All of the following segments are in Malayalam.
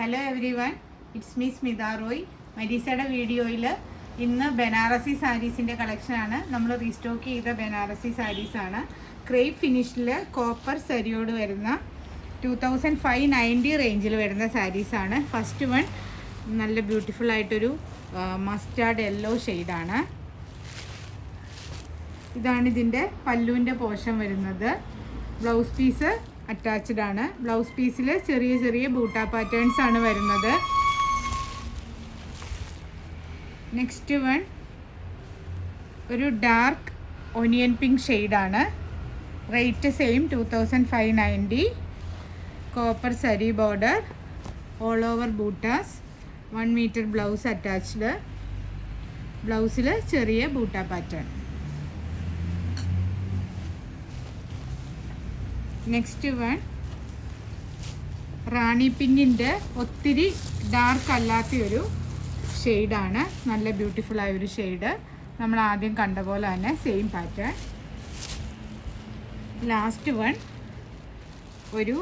Hello everyone, it's me Smita Roy. മരീസയുടെ വീഡിയോയിൽ ഇന്ന് ബനാറസി സാരീസിൻ്റെ കളക്ഷനാണ്. നമ്മൾ റീസ്റ്റോക്ക് ചെയ്ത ബനാറസി സാരീസാണ്. ക്രേപ്പ് ഫിനിഷിൽ കോപ്പർ സരിയോട് വരുന്ന 2590 റേഞ്ചിൽ വരുന്ന സാരീസാണ്. ഫസ്റ്റ് വൺ നല്ല ബ്യൂട്ടിഫുൾ ആയിട്ടൊരു മസ്റ്റാർഡ് യെല്ലോ ഷെയ്ഡാണ്. ഇതാണ് ഇതിൻ്റെ പല്ലുവിൻ്റെ പോർഷൻ വരുന്നത്. ബ്ലൗസ് പീസ് അറ്റാച്ച്ഡ് ആണ്. ബ്ലൗസ് പീസിൽ ചെറിയ ചെറിയ ബൂട്ട പാറ്റേൺസ് ആണ് വരുന്നത്. നെക്സ്റ്റ് വൺ ഒരു ഡാർക്ക് ഒനിയൻ പിങ്ക് ഷെയ്ഡാണ്. Rate same 2590. Copper zari border, all over butas, 1 metre blouse attached. ബ്ലൗസിൽ ചെറിയ butta pattern. Next one rani പിങ്കിൻ്റെ ഒത്തിരി ഡാർക്ക് അല്ലാത്തൊരു ഷെയ്ഡാണ്. നല്ല ബ്യൂട്ടിഫുൾ ആയൊരു ഷെയ്ഡ്. നമ്മൾ ആദ്യം കണ്ട പോലെ തന്നെ സെയിം പാറ്റേൺ. ലാസ്റ്റ് വൺ ഒരു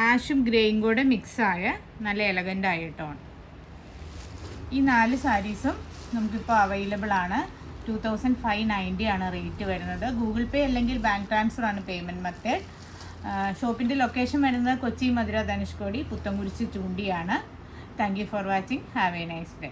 ആഷും ഗ്രേയും കൂടെ മിക്സായ നല്ല എലഗൻ്റ് ആയ ടോൺ. ഈ 4 സാരീസും നമുക്കിപ്പോൾ അവൈലബിൾ ആണ്. 2590 ആണ് റേറ്റ് വരുന്നത്. ഗൂഗിൾ പേ അല്ലെങ്കിൽ ബാങ്ക് ട്രാൻസ്ഫർ ആണ് പേയ്മെൻറ്റ് മെത്തേഡ്. ഷോപ്പിൻ്റെ ലൊക്കേഷൻ വരുന്നത് കൊച്ചി, മധുര, ധനുഷ്കോടി, പുത്തൻകുരിശ്, ചൂണ്ടിയാണ്. Thank you for watching. Have a nice day.